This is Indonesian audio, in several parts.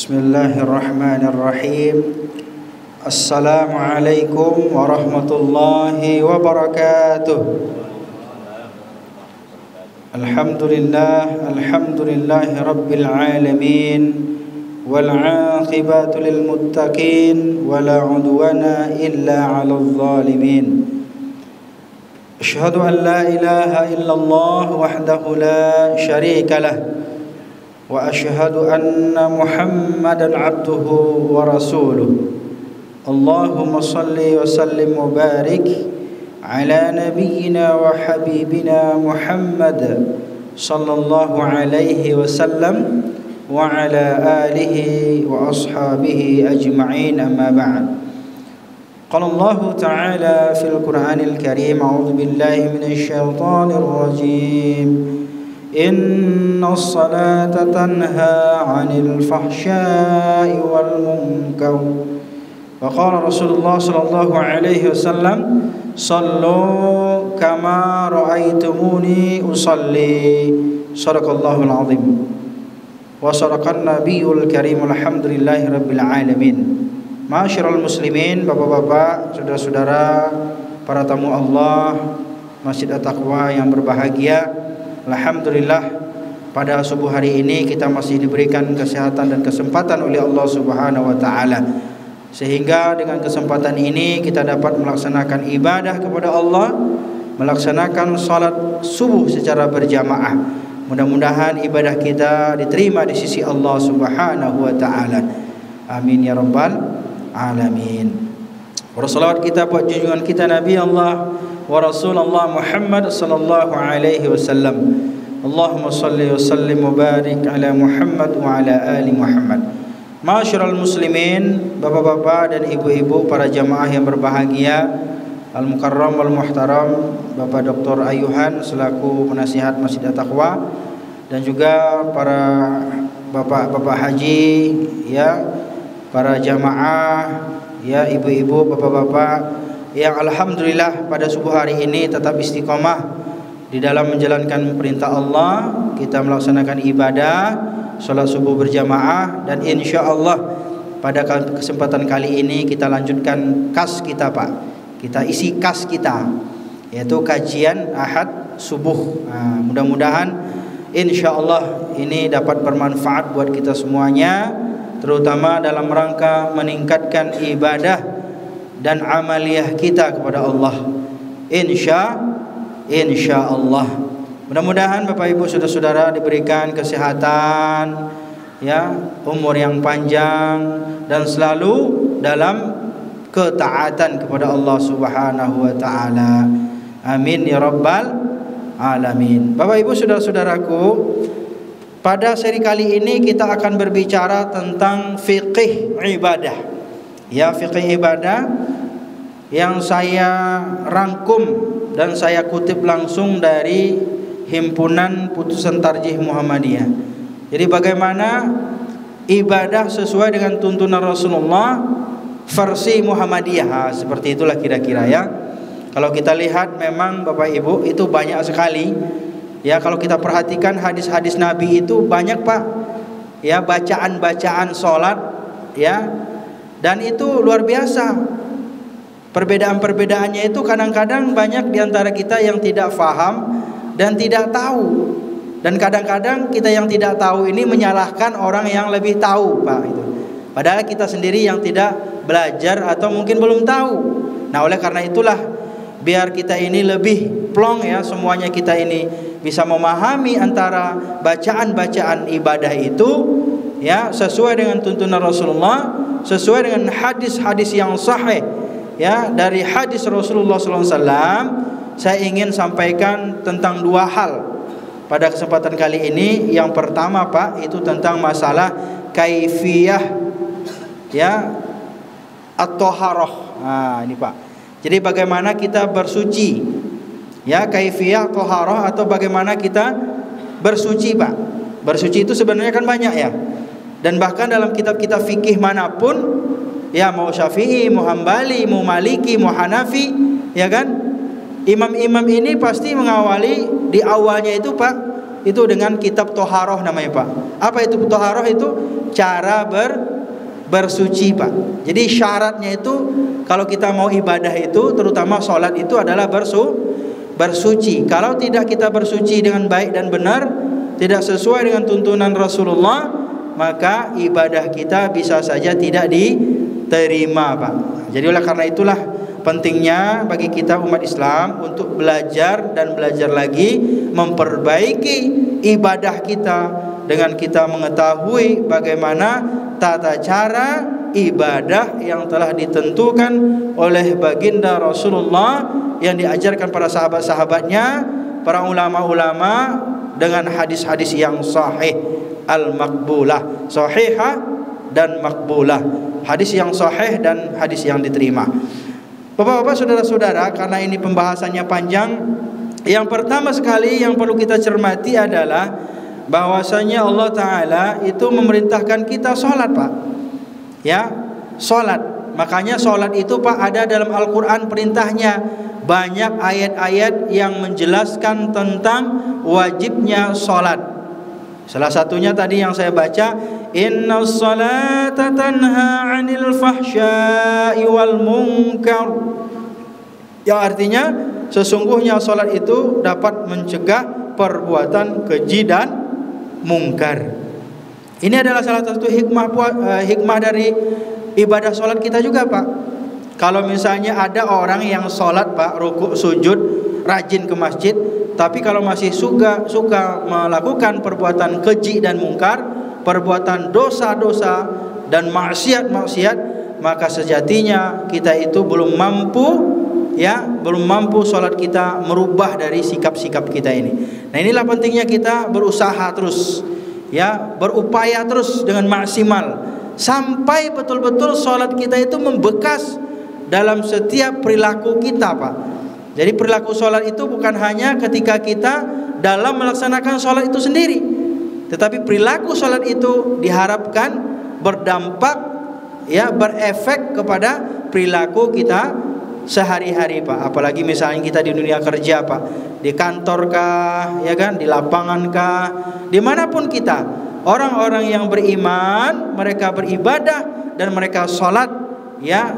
Bismillahirrahmanirrahim. Assalamualaikum warahmatullahi wabarakatuh. Alhamdulillahi rabbil alamin. Wal 'aqibatu lil muttaqin wala 'udwana illa 'alal zalimin. Asyhadu an la ilaha illallah wahdahu la syarika lah. Wa asyhadu anna Muhammadan abduhu wa rasuluh. Allahumma salli wa sallim wa barik ala nabiyyina wa habibina Muhammad sallallahu alaihi wasallam wa ala alihi wa ashabihi ajma'in, amma ba'd. Qala Allah ta'ala fil Qur'anil Karim, a'udzu billahi minasy syaithanir rajim. Inna as-salata tanha 'anil fahsya'i wal munkar. Wa qala Rasulullah sallallahu alaihi wasallam, sallu kama ra'aitumuni usalli. Shadaqallahul azim. Wa sadaqan nabiyul karim. Alhamdulillahi rabbil alamin. Ma'asyiral muslimin, bapak-bapak, saudara-saudara, para tamu Allah Masjid At-Taqwa yang berbahagia. Alhamdulillah, pada subuh hari ini kita masih diberikan kesehatan dan kesempatan oleh Allah Subhanahu wa taala, sehingga dengan kesempatan ini kita dapat melaksanakan ibadah kepada Allah, melaksanakan salat subuh secara berjamaah. Mudah-mudahan ibadah kita diterima di sisi Allah Subhanahu wa taala. Amin ya rabbal alamin. Wassalawat kita buat junjungan kita Nabi Allah wa Rasulullah Muhammad sallallahu alaihi wasallam. Allahumma salli wa sallim wa barik ala Muhammad wa ala ali Muhammad. Ma'asyiral muslimin, bapak-bapak dan ibu-ibu, para jamaah yang berbahagia, al-mukarram wal muhtaram, Bapak Dr. Ayuhan selaku penasihat Masjid At-Taqwa, dan juga para bapak-bapak haji, ya, para jamaah, ya, ibu-ibu, bapak-bapak yang alhamdulillah pada subuh hari ini tetap istiqomah di dalam menjalankan perintah Allah. Kita melaksanakan ibadah salat subuh berjamaah, dan insyaallah pada kesempatan kali ini kita lanjutkan kas kita, Pak. Kita isi kas kita, yaitu kajian Ahad subuh. Mudah-mudahan insyaallah ini dapat bermanfaat buat kita semuanya, terutama dalam rangka meningkatkan ibadah dan amaliyah kita kepada Allah. Insyaallah. Mudah-mudahan Bapak Ibu saudara-saudara diberikan kesehatan, ya, umur yang panjang, dan selalu dalam ketaatan kepada Allah Subhanahu wa taala. Amin ya rabbal alamin. Bapak Ibu saudara-saudaraku, pada seri kali ini kita akan berbicara tentang fiqih ibadah. Ya, fiqih ibadah yang saya rangkum dan saya kutip langsung dari Himpunan Putusan Tarjih Muhammadiyah. Jadi bagaimana ibadah sesuai dengan tuntunan Rasulullah versi Muhammadiyah. Seperti itulah kira-kira, ya. Kalau kita lihat memang Bapak Ibu itu banyak sekali. Ya, kalau kita perhatikan hadis-hadis Nabi itu banyak, Pak. Ya, bacaan-bacaan salat, ya. Dan itu luar biasa. Perbedaan-perbedaannya itu kadang-kadang banyak diantara kita yang tidak faham dan tidak tahu. Dan kadang-kadang kita yang tidak tahu ini menyalahkan orang yang lebih tahu, Pak. Itu. Padahal kita sendiri yang tidak belajar atau mungkin belum tahu. Nah, oleh karena itulah biar kita ini lebih plong, ya, semuanya kita ini bisa memahami antara bacaan-bacaan ibadah itu, ya, sesuai dengan tuntunan Rasulullah, sesuai dengan hadis-hadis yang sahih, ya, dari hadis Rasulullah SAW. Saya ingin sampaikan tentang dua hal pada kesempatan kali ini. Yang pertama, Pak, itu tentang masalah kaifiyah, ya, at-thaharah. Ini, Pak. Jadi bagaimana kita bersuci, ya, kaifiyah thaharah, atau bagaimana kita bersuci, Pak. Bersuci itu sebenarnya kan banyak, ya. Dan bahkan dalam kitab-kitab fikih manapun, ya, mau Syafi'i, mau Hambali, mau Maliki, mau Hanafi, ya kan, imam-imam ini pasti mengawali di awalnya itu, Pak, itu dengan kitab toharoh namanya, Pak. Apa itu toharoh? Itu cara bersuci Pak. Jadi syaratnya itu kalau kita mau ibadah itu, terutama sholat itu adalah bersuci. Kalau tidak kita bersuci dengan baik dan benar, tidak sesuai dengan tuntunan Rasulullah, maka ibadah kita bisa saja tidak diterima Pak. Jadi oleh karena itulah pentingnya bagi kita umat Islam untuk belajar dan belajar lagi memperbaiki ibadah kita dengan kita mengetahui bagaimana tata cara ibadah yang telah ditentukan oleh baginda Rasulullah yang diajarkan para sahabat-sahabatnya, para ulama-ulama dengan hadis-hadis yang sahih al-maqbulah, sahihah dan maqbulah, hadis yang sahih dan hadis yang diterima. Bapak-bapak, saudara-saudara, karena ini pembahasannya panjang, yang pertama sekali yang perlu kita cermati adalah bahwasanya Allah Ta'ala itu memerintahkan kita sholat Pak. Ya, sholat. Makanya sholat itu Pak ada dalam Al-Quran perintahnya. Banyak ayat-ayat yang menjelaskan tentang wajibnya sholat. Salah satunya tadi yang saya baca, innas salata tanha 'anil fahsya'i wal munkar. Yang artinya sesungguhnya salat itu dapat mencegah perbuatan keji dan mungkar. Ini adalah salah satu hikmah dari ibadah salat kita juga Pak. Kalau misalnya ada orang yang salat Pak, rukuk sujud, rajin ke masjid, tapi kalau masih suka melakukan perbuatan keji dan mungkar, perbuatan dosa-dosa dan maksiat-maksiat, maka sejatinya kita itu belum mampu salat kita merubah dari sikap-sikap kita ini. Nah, inilah pentingnya kita berusaha terus, ya, berupaya terus dengan maksimal sampai betul-betul salat kita itu membekas dalam setiap perilaku kita Pak. Jadi perilaku sholat itu bukan hanya ketika kita dalam melaksanakan sholat itu sendiri, tetapi perilaku sholat itu diharapkan berdampak, ya, berefek kepada perilaku kita sehari-hari Pak. Apalagi misalnya kita di dunia kerja Pak, di kantor kah, ya kan, di lapangan kah, dimanapun kita, orang-orang yang beriman, mereka beribadah dan mereka sholat, ya,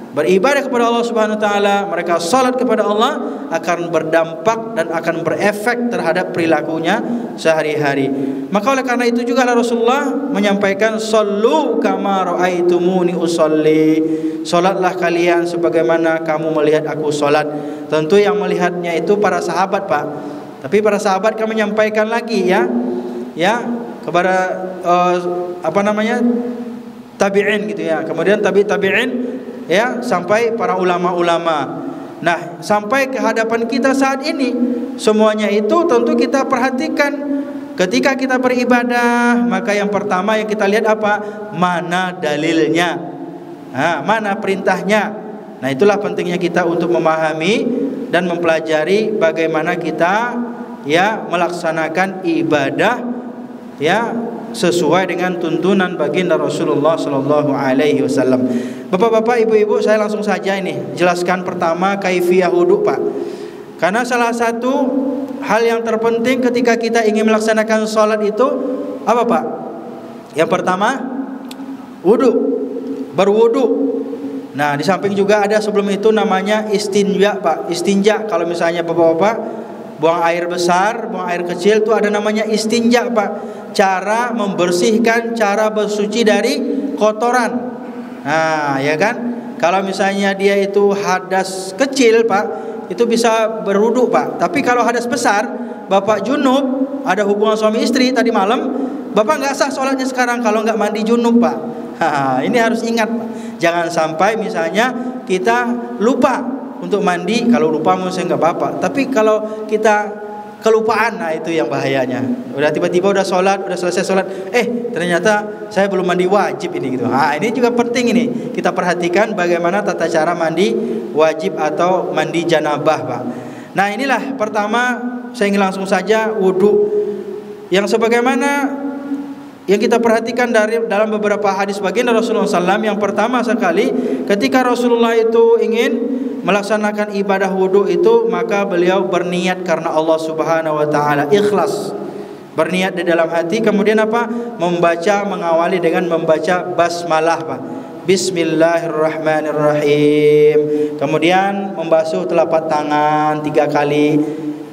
beribadah kepada Allah Subhanahu wa taala, mereka salat kepada Allah, akan berdampak dan akan berefek terhadap perilakunya sehari-hari. Maka oleh karena itu juga Rasulullah menyampaikan, "Shallu kama raaitumuni usolli." Salatlah kalian sebagaimana kamu melihat aku salat. Tentu yang melihatnya itu para sahabat Pak. Tapi para sahabat kami menyampaikan lagi ya kepada tabi'in gitu ya. Kemudian tabi'in, ya, sampai para ulama-ulama. Nah, sampai ke hadapan kita saat ini, semuanya itu tentu kita perhatikan. Ketika kita beribadah, maka yang pertama yang kita lihat apa? Mana dalilnya? Mana perintahnya? Nah, itulah pentingnya kita untuk memahami dan mempelajari bagaimana kita, ya, melaksanakan ibadah, ya, sesuai dengan tuntunan baginda Rasulullah sallallahu alaihi wasallam. Bapak-bapak, ibu-ibu, saya langsung saja ini jelaskan pertama kaifiyah wudu Pak. Karena salah satu hal yang terpenting ketika kita ingin melaksanakan salat itu apa Pak? Yang pertama wudu, berwudu. Nah, di samping juga ada sebelum itu namanya istinja Pak. Istinja, kalau misalnya bapak-bapak buang air besar, buang air kecil, itu ada namanya istinja Pak. Cara membersihkan, cara bersuci dari kotoran. Nah, ya kan? Kalau misalnya dia itu hadas kecil Pak, itu bisa berwudu Pak. Tapi kalau hadas besar, Bapak junub, ada hubungan suami istri tadi malam, Bapak nggak sah sholatnya sekarang kalau nggak mandi junub Pak. Ini harus ingat Pak. Jangan sampai misalnya kita lupa untuk mandi. Kalau lupa mungkin nggak apa-apa. Tapi kalau kita kelupaan, nah itu yang bahayanya. Udah tiba-tiba udah sholat, udah selesai sholat, ternyata saya belum mandi wajib ini gitu. Ini juga penting ini. Kita perhatikan bagaimana tata cara mandi wajib atau mandi janabah Pak. Nah, inilah pertama saya ingin langsung saja wudu. Yang sebagaimana yang kita perhatikan dalam beberapa hadis baginda Rasulullah SAW. Yang pertama sekali, ketika Rasulullah itu ingin melaksanakan ibadah wudu itu, maka beliau berniat karena Allah Subhanahu wa taala, ikhlas. Berniat di dalam hati, kemudian apa? Mengawali dengan membaca basmalah, Pak. Bismillahirrahmanirrahim. Kemudian membasuh telapak tangan 3 kali.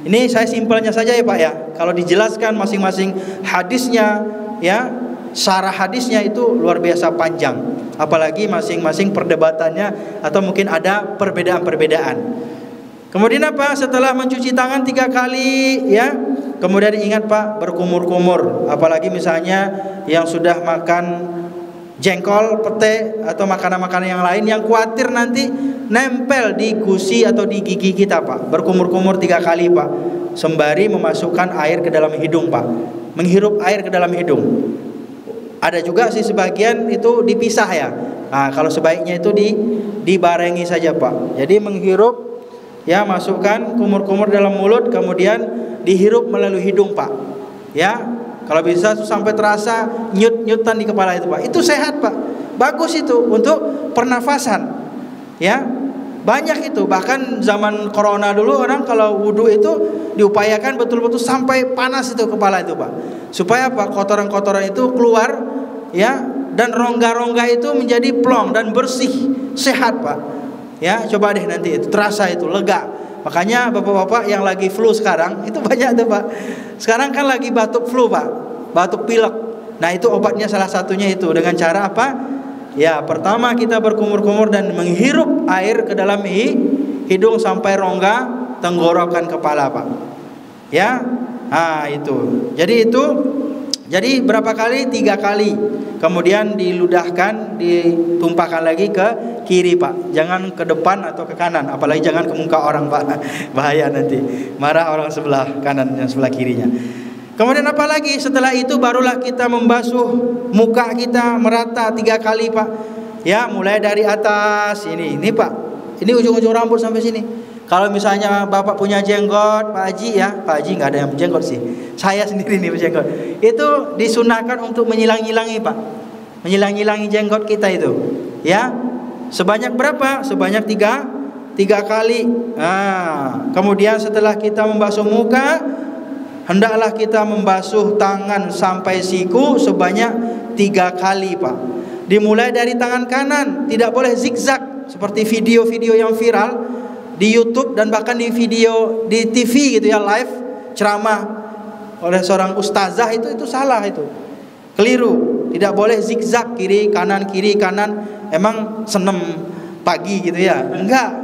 Ini saya simpelnya saja ya Pak ya. Kalau dijelaskan masing-masing hadisnya ya, syarah hadisnya itu luar biasa panjang. Apalagi masing-masing perdebatannya atau mungkin ada perbedaan-perbedaan. Kemudian apa? Setelah mencuci tangan 3 kali ya, kemudian ingat Pak, berkumur-kumur. Apalagi misalnya yang sudah makan jengkol, pete atau makanan-makanan yang lain yang khawatir nanti nempel di gusi atau di gigi kita Pak. Berkumur-kumur 3 kali Pak, sembari memasukkan air ke dalam hidung Pak. Menghirup air ke dalam hidung. Ada juga sih sebagian itu dipisah ya. Nah, kalau sebaiknya itu dibarengi saja Pak. Jadi menghirup ya, masukkan kumur-kumur dalam mulut, kemudian dihirup melalui hidung Pak. Ya, kalau bisa sampai terasa nyut-nyutan di kepala itu Pak. Itu sehat Pak. Bagus itu untuk pernafasan. Ya. Banyak itu. Bahkan zaman corona dulu orang kalau wudu itu diupayakan betul-betul sampai panas itu kepala itu Pak. Supaya apa? Kotoran-kotoran itu keluar ya, dan rongga-rongga itu menjadi plong dan bersih, sehat Pak. Ya, coba deh nanti itu terasa itu lega. Makanya bapak-bapak yang lagi flu sekarang itu banyak tuh Pak. Sekarang kan lagi batuk flu Pak, batuk pilek. Nah itu obatnya salah satunya itu dengan cara apa? Ya pertama kita berkumur-kumur dan menghirup air ke dalam hidung sampai rongga tenggorokan kepala Pak. Ya, nah itu. Jadi berapa kali? 3 kali. Kemudian diludahkan, ditumpahkan lagi ke kiri Pak. Jangan ke depan atau ke kanan. Apalagi jangan ke muka orang Pak. Bahaya nanti. Marah orang sebelah kanan dan sebelah kirinya. Kemudian apa lagi? Setelah itu barulah kita membasuh muka kita merata 3 kali Pak. Ya, mulai dari atas ini Pak. Ini ujung-ujung rambut sampai sini. Kalau misalnya Bapak punya jenggot, Pak Haji ya, Pak Haji nggak ada yang berjenggot sih. Saya sendiri nih berjenggot. Itu disunahkan untuk menyilang-nyilangi Pak. Menyilang-nyilangi jenggot kita itu. Ya. Sebanyak berapa? Sebanyak 3 kali. Nah, kemudian setelah kita membasuh muka, hendaklah kita membasuh tangan sampai siku sebanyak 3 kali Pak. Dimulai dari tangan kanan, tidak boleh zigzag seperti video-video yang viral di YouTube dan bahkan di video di TV gitu ya, live ceramah oleh seorang ustazah itu salah, itu keliru. Tidak boleh zigzag kiri kanan. Emang senem pagi gitu ya? Enggak,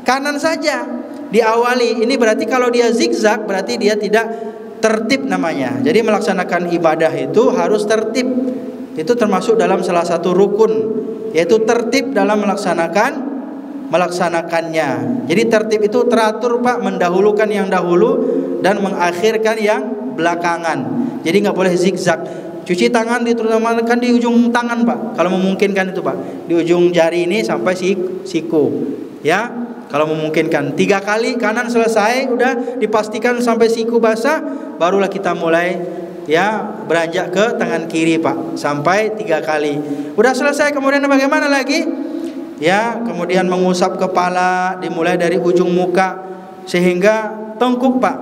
kanan saja diawali. Ini berarti kalau dia zigzag berarti dia tidak tertib namanya. Jadi melaksanakan ibadah itu harus tertib. Itu termasuk dalam salah satu rukun, yaitu tertib dalam melaksanakannya. Jadi tertib itu teratur Pak, mendahulukan yang dahulu dan mengakhirkan yang belakangan. Jadi nggak boleh zigzag. Cuci tangan terutamakan di ujung tangan Pak, kalau memungkinkan itu Pak, di ujung jari ini sampai siku. Ya, kalau memungkinkan 3 kali kanan selesai, udah dipastikan sampai siku basah, barulah kita mulai ya beranjak ke tangan kiri Pak, sampai 3 kali. Udah selesai, kemudian bagaimana lagi? Ya, kemudian mengusap kepala dimulai dari ujung muka sehingga tengkuk Pak.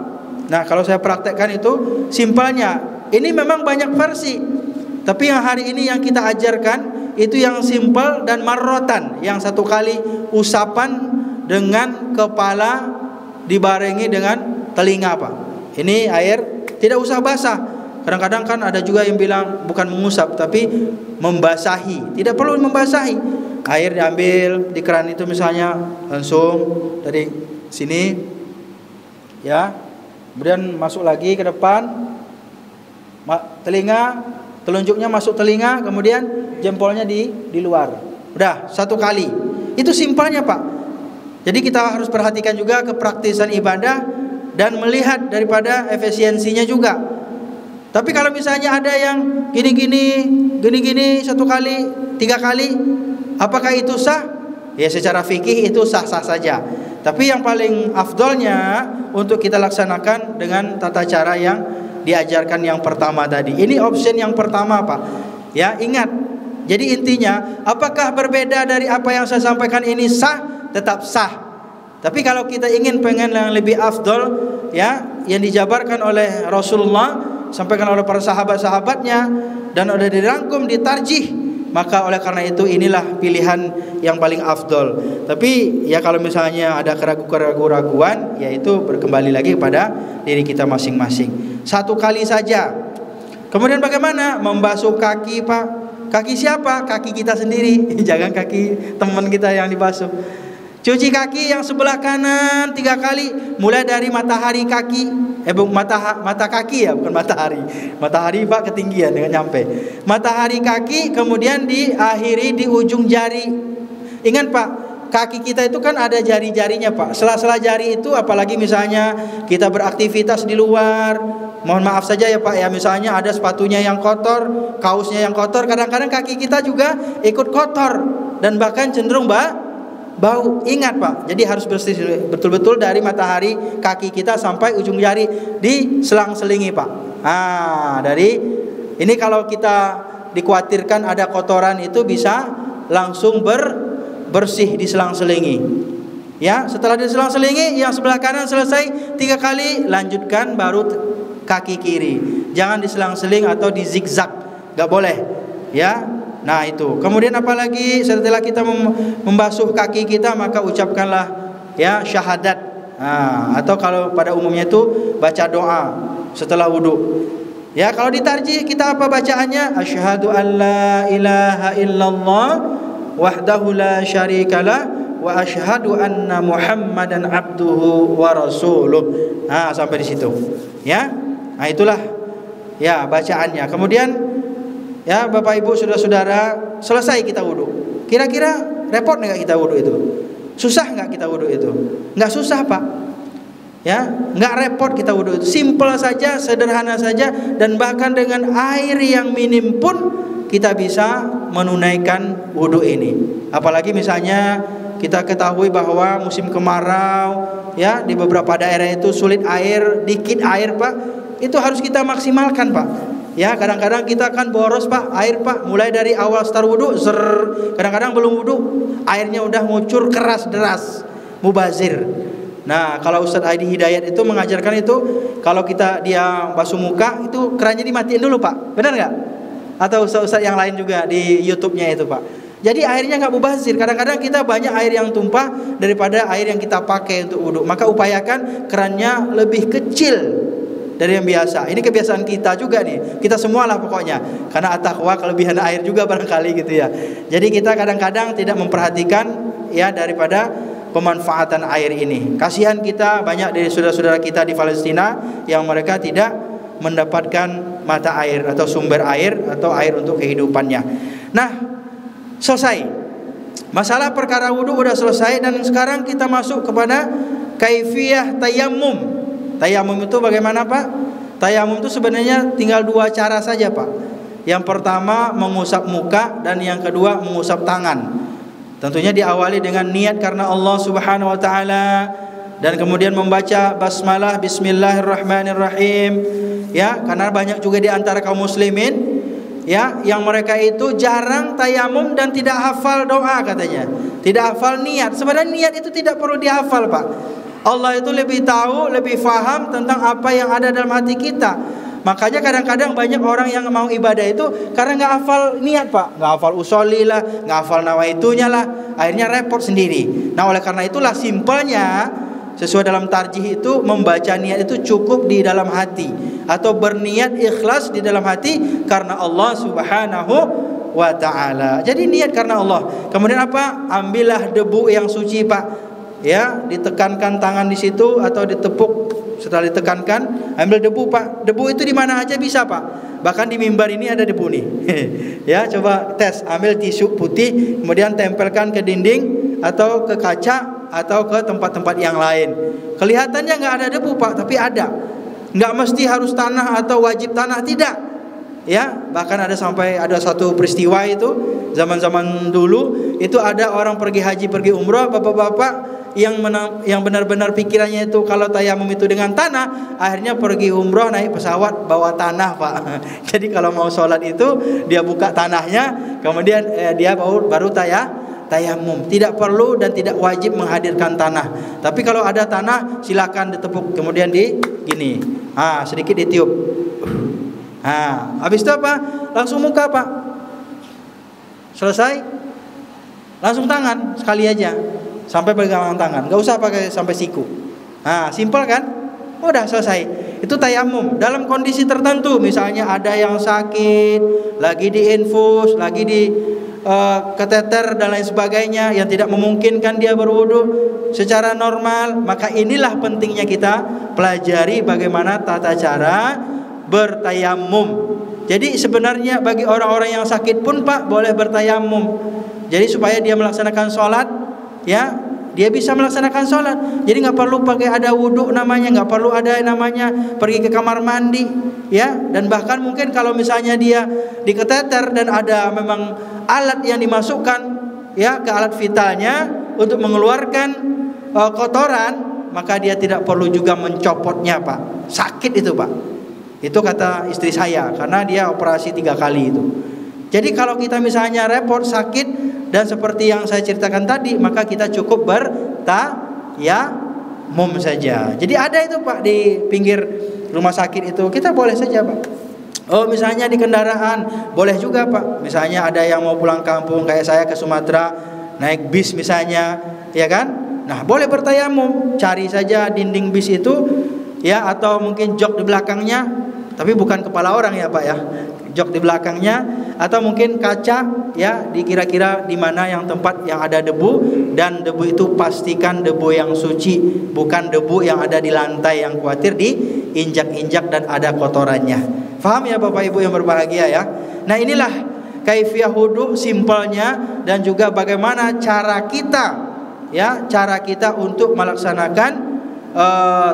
Nah, kalau saya praktekkan itu simpelnya. Ini memang banyak versi, tapi yang hari ini yang kita ajarkan itu yang simpel dan marrotan, yang 1 kali usapan dengan kepala dibarengi dengan telinga Pak. Ini air tidak usah basah. Kadang-kadang kan ada juga yang bilang bukan mengusap tapi membasahi. Tidak perlu membasahi. Air diambil di keran itu misalnya langsung dari sini ya, kemudian masuk lagi ke depan telinga, telunjuknya masuk telinga, kemudian jempolnya di luar. Udah 1 kali. Itu simpelnya Pak. Jadi kita harus perhatikan juga kepraktisan ibadah dan melihat daripada efisiensinya juga. Tapi kalau misalnya ada yang gini 1 kali, 3 kali, apakah itu sah? Ya secara fikih itu sah-sah saja. Tapi yang paling afdolnya untuk kita laksanakan dengan tata cara yang diajarkan yang pertama tadi. Ini option yang pertama Pak. Ya, ingat. Jadi intinya, apakah berbeda dari apa yang saya sampaikan ini sah? Tetap sah. Tapi kalau kita pengen yang lebih afdol ya, yang dijabarkan oleh Rasulullah sampaikan oleh para sahabat-sahabatnya dan sudah dirangkum, ditarjih, maka oleh karena itu inilah pilihan yang paling afdol. Tapi ya kalau misalnya ada keraguan-keraguan, ya itu berkembali lagi kepada diri kita masing-masing. 1 kali saja. Kemudian bagaimana membasuh kaki, Pak? Kaki siapa? Kaki kita sendiri. Jangan kaki teman kita yang dibasuh. Cuci kaki yang sebelah kanan 3 kali, mulai dari matahari kaki, mata kaki ya, bukan matahari. Matahari Pak ketinggian dengan nyampe. Matahari kaki, kemudian diakhiri di ujung jari. Ingat Pak, kaki kita itu kan ada jari-jarinya Pak. Sela-sela jari itu, apalagi misalnya kita beraktivitas di luar, mohon maaf saja ya Pak ya, misalnya ada sepatunya yang kotor, kaosnya yang kotor, kadang-kadang kaki kita juga ikut kotor dan bahkan cenderung bau. Ingat Pak, jadi harus bersih betul-betul dari matahari kaki kita sampai ujung jari, diselang-selingi Pak. Dari ini kalau kita dikhawatirkan ada kotoran itu bisa langsung bersih, diselang-selingi. Ya, setelah diselang-selingi yang sebelah kanan selesai 3 kali, lanjutkan baru kaki kiri. Jangan diselang-seling atau di zigzag, nggak boleh. Ya. Nah itu. Kemudian apalagi setelah kita membasuh kaki kita, maka ucapkanlah ya syahadat. Atau kalau pada umumnya itu baca doa setelah wudu. Ya, kalau ditarjih kita apa bacaannya? Asyhadu an la ilaha illallah wahdahu la syarikalah wa asyhadu anna Muhammadan abduhu wa rasuluh. Sampai di situ. Ya. Nah itulah ya bacaannya. Kemudian ya Bapak Ibu saudara-saudara, selesai kita wudu. Kira-kira repot nggak kita wudu itu? Susah nggak kita wudu itu? Nggak susah Pak. Ya, nggak repot kita wudu itu. Simple saja, sederhana saja, dan bahkan dengan air yang minim pun kita bisa menunaikan wudu ini. Apalagi misalnya kita ketahui bahwa musim kemarau, ya di beberapa daerah itu sulit air, dikit air Pak. Itu harus kita maksimalkan Pak. Ya, kadang-kadang kita kan boros Pak, air Pak, mulai dari awal start wudu, kadang-kadang belum wudu, airnya udah ngucur keras deras, mubazir. Nah, kalau Ustadz Aidi Hidayat itu mengajarkan itu, kalau dia basuh muka, itu kerannya dimatiin dulu Pak, benar nggak? Atau Ustadz yang lain juga di YouTube-nya itu Pak. Jadi airnya nggak mubazir. Kadang-kadang kita banyak air yang tumpah daripada air yang kita pakai untuk wudu. Maka upayakan kerannya lebih kecil dari yang biasa. Ini kebiasaan kita juga nih. Kita semua lah pokoknya. Karena at-taqwa kelebihan air juga barangkali gitu ya. Jadi kita kadang-kadang tidak memperhatikan ya daripada pemanfaatan air ini. Kasihan kita, banyak dari saudara-saudara kita di Palestina yang mereka tidak mendapatkan mata air atau sumber air atau air untuk kehidupannya. Nah, selesai. Masalah perkara wudu udah selesai, dan sekarang kita masuk kepada kaifiyah tayammum. Tayamum itu bagaimana Pak? Tayamum itu sebenarnya tinggal 2 cara saja Pak. Yang pertama mengusap muka, dan yang kedua mengusap tangan. Tentunya diawali dengan niat karena Allah Subhanahu wa taala, dan kemudian membaca basmalah, bismillahirrahmanirrahim. Ya, karena banyak juga di antara kaum muslimin ya yang mereka itu jarang tayamum dan tidak hafal doa katanya. Tidak hafal niat. Sebenarnya niat itu tidak perlu dihafal Pak. Allah itu lebih tahu, lebih faham tentang apa yang ada dalam hati kita. Makanya kadang-kadang banyak orang yang mau ibadah itu karena nggak hafal niat Pak, nggak hafal usolli lah, nggak hafal nawaitunya lah, akhirnya repot sendiri. Nah oleh karena itulah simpelnya sesuai dalam tarjih itu membaca niat itu cukup di dalam hati atau berniat ikhlas di dalam hati karena Allah Subhanahu wa taala. Jadi niat karena Allah. Kemudian apa? Ambillah debu yang suci Pak. Ya, ditekankan tangan di situ atau ditepuk. Setelah ditekankan, ambil debu Pak. Debu itu di mana aja bisa Pak. Bahkan di mimbar ini ada debu nih. Ya, coba tes. Ambil tisu putih, kemudian tempelkan ke dinding atau ke kaca atau ke tempat-tempat yang lain. Kelihatannya nggak ada debu Pak, tapi ada. Nggak mesti harus tanah atau wajib tanah, tidak. Ya, bahkan ada satu peristiwa itu zaman-zaman dulu itu ada orang pergi haji, pergi umrah, bapak-bapak yang benar-benar pikirannya itu kalau tayamum itu dengan tanah, akhirnya pergi umrah naik pesawat bawa tanah Pak. Jadi kalau mau sholat itu dia buka tanahnya, kemudian dia baru tayamum. Tidak perlu dan tidak wajib menghadirkan tanah. Tapi kalau ada tanah silakan ditepuk, kemudian sedikit ditiup. Habis itu apa? Langsung muka Pak. Selesai, langsung tangan sekali aja, sampai pegangan tangan, nggak usah pakai sampai siku. Simpel kan? Udah selesai. Itu tayamum dalam kondisi tertentu, misalnya ada yang sakit, lagi diinfus, lagi di kateter dan lain sebagainya, yang tidak memungkinkan dia berwudu secara normal. Maka inilah pentingnya kita pelajari bagaimana tata cara bertayamum. Jadi sebenarnya bagi orang-orang yang sakit pun Pak boleh bertayamum. Jadi supaya dia melaksanakan sholat, ya dia bisa melaksanakan sholat. Jadi nggak perlu pakai ada wudhu namanya, nggak perlu ada namanya pergi ke kamar mandi, ya. Dan bahkan mungkin kalau misalnya dia diketeter dan ada memang alat yang dimasukkan, ya, ke alat vitalnya untuk mengeluarkan kotoran, maka dia tidak perlu juga mencopotnya Pak. Sakit itu Pak. Itu kata istri saya, karena dia operasi 3 kali itu. Jadi kalau kita misalnya repot, sakit, dan seperti yang saya ceritakan tadi, maka kita cukup bertayamum saja. Jadi ada itu Pak di pinggir rumah sakit itu, kita boleh saja Pak. Misalnya di kendaraan, boleh juga Pak. Misalnya ada yang mau pulang kampung, kayak saya ke Sumatera, naik bis misalnya, ya kan? Nah boleh bertayamum, cari saja dinding bis itu, ya, atau mungkin jok di belakangnya, tapi bukan kepala orang ya Pak ya, jok di belakangnya, atau mungkin kaca, ya, di kira-kira di mana yang tempat yang ada debu, dan debu itu pastikan debu yang suci, bukan debu yang ada di lantai yang khawatir diinjak-injak dan ada kotorannya. Faham ya Bapak Ibu yang berbahagia ya? Nah inilah kaifiyah wudu simpelnya, dan juga bagaimana cara kita, ya, cara kita untuk melaksanakan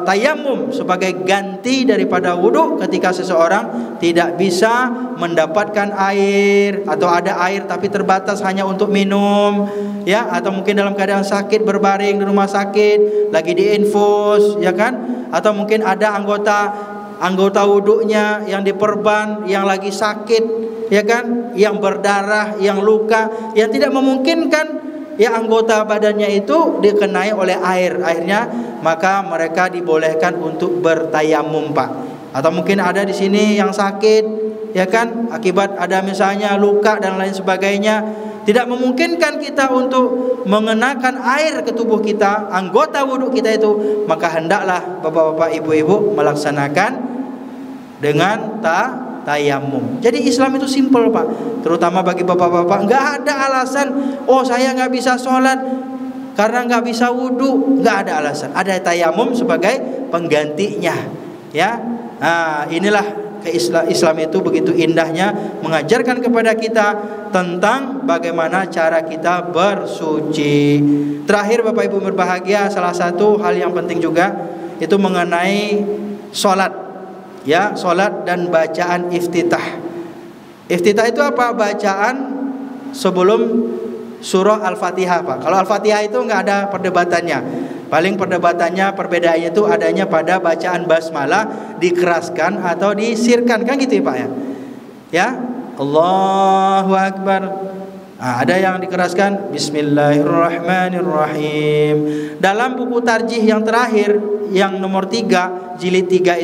tayamum sebagai ganti daripada wudu ketika seseorang tidak bisa mendapatkan air, atau ada air tapi terbatas hanya untuk minum, ya, atau mungkin dalam keadaan sakit berbaring di rumah sakit lagi diinfus, ya kan, atau mungkin ada anggota wudunya yang diperban yang lagi sakit, ya kan, yang berdarah, yang luka, yang tidak memungkinkan, ya, anggota badannya itu dikenai oleh airnya, maka mereka dibolehkan untuk bertayamum Pak. Atau mungkin ada di sini yang sakit, ya kan, akibat ada misalnya luka dan lain sebagainya, tidak memungkinkan kita untuk mengenakan air ke tubuh kita, anggota wudhu kita itu, maka hendaklah bapak-bapak, ibu-ibu melaksanakan dengan tayamum. Jadi Islam itu simpel Pak, terutama bagi bapak-bapak. Nggak ada alasan, saya nggak bisa sholat karena nggak bisa wudhu, nggak ada alasan. Ada tayamum sebagai penggantinya, ya. Inilah Islam itu begitu indahnya mengajarkan kepada kita tentang bagaimana cara kita bersuci. Terakhir Bapak Ibu berbahagia, salah satu hal yang penting juga itu mengenai sholat, ya, sholat dan bacaan iftitah. Iftitah itu apa? Bacaan sebelum surah Al-Fatihah Pak. Kalau Al-Fatihah itu nggak ada perdebatannya. Paling perbedaannya itu adanya pada bacaan basmalah dikeraskan atau disirkan, kan gitu ya Pak ya. Ya, Allahu Akbar. Ada yang dikeraskan Bismillahirrahmanirrahim. Dalam buku tarjih yang terakhir, yang nomor 3, jilid 3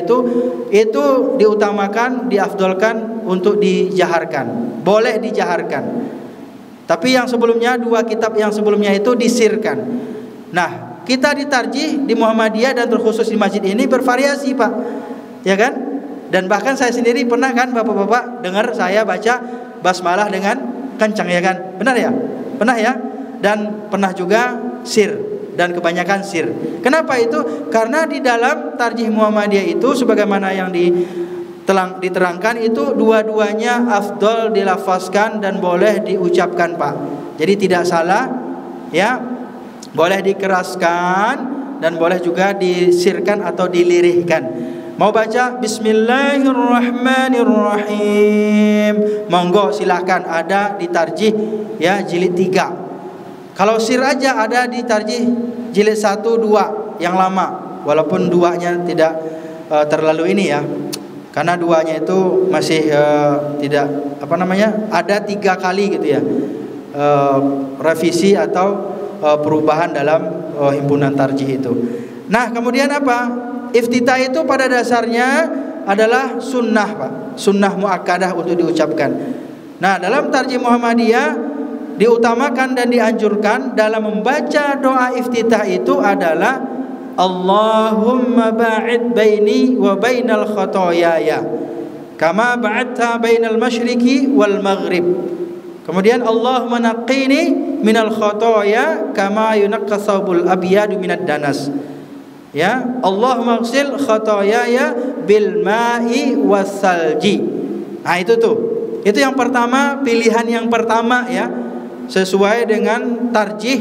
itu diutamakan, diafdolkan untuk dijaharkan. Boleh dijaharkan. Tapi yang sebelumnya, 2 kitab yang sebelumnya itu disirkan. Nah, kita di tarjih di Muhammadiyah dan terkhusus di masjid ini bervariasi Pak, ya kan? Dan bahkan saya sendiri pernah kan bapak-bapak dengar saya baca basmalah dengan kencang, ya kan? Benar ya? Pernah ya? Dan pernah juga sir, dan kebanyakan sir. Kenapa itu? Karena di dalam tarjih Muhammadiyah itu sebagaimana yang diterangkan itu dua-duanya afdol dilafazkan dan boleh diucapkan Pak. Jadi tidak salah, ya. Boleh dikeraskan dan boleh juga disirkan atau dilirihkan. Mau baca Bismillahirrahmanirrahim, monggo silahkan, ada di tarjih, ya, jilid 3. Kalau sir aja ada di tarjih jilid 1, 2 yang lama, walaupun 2-nya tidak terlalu ini ya, karena 2-nya itu masih tidak ada 3 kali gitu ya, revisi atau perubahan dalam himpunan tarjih itu. Nah kemudian apa? Iftitah itu pada dasarnya adalah sunnah Pak. Sunnah muakkadah untuk diucapkan. Nah, dalam tarjih Muhammadiyah diutamakan dan dianjurkan dalam membaca doa iftitah itu adalah Allahumma ba'id baini wa bainal khotoyaya kama ba'adta bainal masyriqi wal maghrib. Kemudian Allahumma naqqini minal khotoya kama yunaqqa thawbul abyadu minad danas. Ya, Allahumma ighsil khotoyaya bil ma'i wassalji. Nah, itu tuh. Itu yang pertama, pilihan yang pertama ya, sesuai dengan tarjih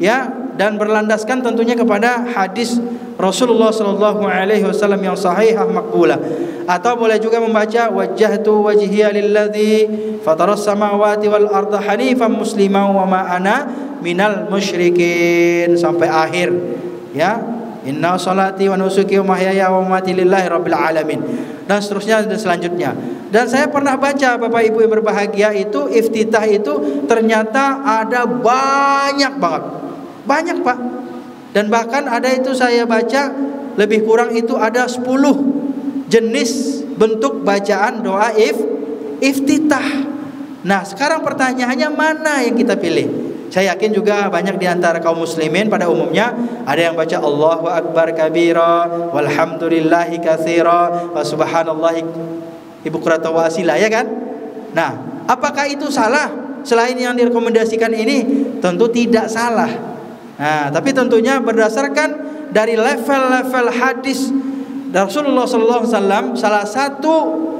ya, dan berlandaskan tentunya kepada hadis Rasulullah sallallahu alaihi wasallam yang sahihah maqbulah. Atau boleh juga membaca wajjahtu wajhiya lilladzi fataras samawati wal arda hanifan musliman wa ma ana minal musyrikin sampai akhir ya. Inna salati wa nusuki wa mahyaya wa mamati lillahi rabbil alamin, dan seterusnya dan selanjutnya. Dan saya pernah baca Bapak Ibu yang berbahagia, itu iftitah itu ternyata ada banyak banget. Banyak Pak. Dan bahkan ada itu saya baca lebih kurang itu ada 10 jenis bentuk bacaan doa iftitah. Nah, sekarang pertanyaannya mana yang kita pilih? Saya yakin juga banyak di antara kaum muslimin pada umumnya ada yang baca Allahu akbar kabira walhamdulillahi katsira wa subhanallahi bukratan wa asila, ya kan? Nah, apakah itu salah selain yang direkomendasikan ini? Tentu tidak salah. Nah, tapi tentunya berdasarkan dari level-level hadis Rasulullah sallallahu alaihi wasallam, salah satu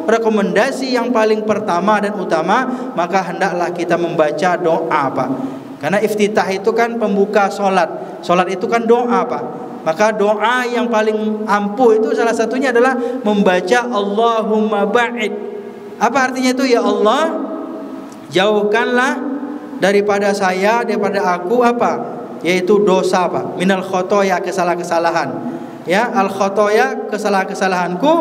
rekomendasi yang paling pertama dan utama, maka hendaklah kita membaca doa, Pak. Karena iftitah itu kan pembuka solat. Solat itu kan doa, Pak. Maka doa yang paling ampuh itu salah satunya adalah membaca Allahumma ba'id. Apa artinya itu? Ya Allah, jauhkanlah daripada saya, daripada aku apa? Yaitu dosa, Pak. Minal khotoya, kesalahan-kesalahan. Ya, al khotoya, kesalahan-kesalahanku.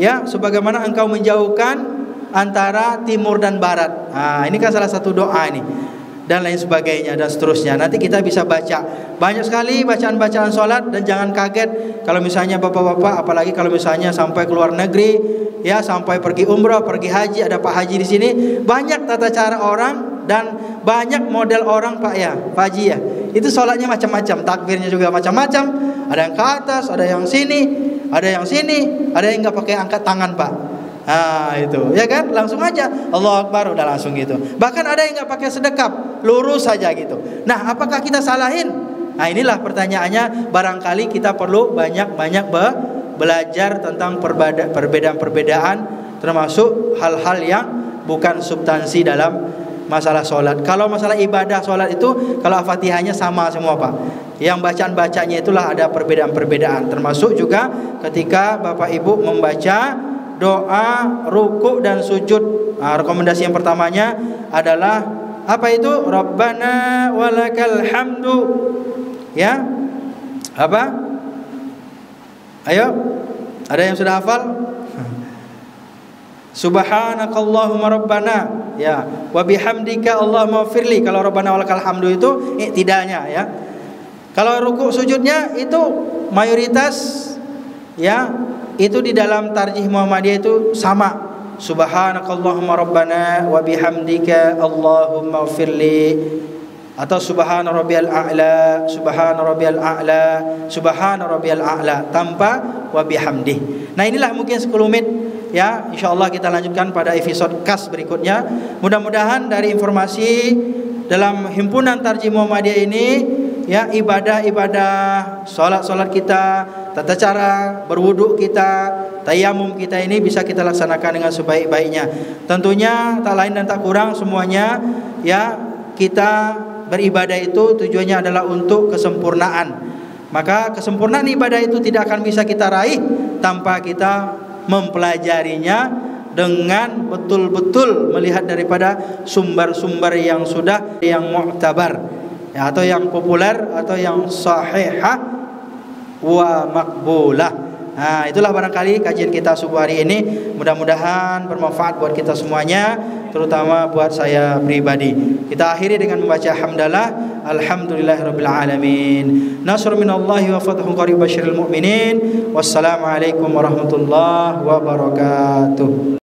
Ya, sebagaimana engkau menjauhkan antara timur dan barat. Nah, ini kan salah satu doa ini. Dan lain sebagainya dan seterusnya. Nanti kita bisa baca banyak sekali bacaan-bacaan sholat. Dan jangan kaget kalau misalnya bapak-bapak, apalagi kalau misalnya sampai keluar negeri ya, sampai pergi umrah, pergi haji, ada Pak Haji di sini, banyak tata cara orang dan banyak model orang, Pak ya, Pak Haji ya. Itu sholatnya macam-macam, takbirnya juga macam-macam. Ada yang ke atas, ada yang sini, ada yang sini, ada yang nggak pakai angkat tangan, Pak. Nah, itu ya kan, langsung aja Allahu Akbar, udah langsung gitu. Bahkan ada yang nggak pakai sedekap, lurus saja gitu. Nah, apakah kita salahin? Nah, inilah pertanyaannya. Barangkali kita perlu banyak-banyak belajar tentang perbedaan-perbedaan, termasuk hal-hal yang bukan substansi dalam masalah sholat. Kalau masalah ibadah sholat itu, kalau Al-Fatihahnya sama semua, Pak. Yang bacaan-bacanya itulah ada perbedaan-perbedaan. Termasuk juga ketika Bapak Ibu membaca doa ruku dan sujud. Nah, rekomendasi yang pertamanya adalah apa itu? Rabbana walakal hamdu. Ya. Apa? Ayo. Ada yang sudah hafal? Subhanakallahumma rabbana, ya, wa bihamdika Allahumma firli. Kalau rabbana walakal hamdu itu tidaknya ya. Kalau ruku sujudnya itu mayoritas ya, itu di dalam tarjih Muhammadiyah itu sama. Subhanakallahumma rabbana wa bihamdika Allahumma firli, atau subhana rabbiyal a'la, subhana rabbiyal a'la, subhana rabbiyal a'la tanpa wa bihamdih. Nah, inilah mungkin sekelumit ya, insyaallah kita lanjutkan pada episode khas berikutnya. Mudah-mudahan dari informasi dalam himpunan tarjih Muhammadiyah ini ya, ibadah-ibadah, salat-salat kita, tata cara berwudu kita, tayamum kita ini bisa kita laksanakan dengan sebaik-baiknya. Tentunya tak lain dan tak kurang semuanya ya, kita beribadah itu tujuannya adalah untuk kesempurnaan. Maka kesempurnaan ibadah itu tidak akan bisa kita raih tanpa kita mempelajarinya dengan betul-betul melihat daripada sumber-sumber yang sudah yang mu'tabar ya, atau yang populer, atau yang sahihah wa maqbulah. Nah, itulah barangkali kajian kita subuh hari ini. Mudah-mudahan bermanfaat buat kita semuanya, terutama buat saya pribadi. Kita akhiri dengan membaca hamdalah. Alhamdulillahirabbil alamin. Nasrun minallahi wa fathun qarib basyiril mu'minin. Wassalamualaikum warahmatullahi wabarakatuh.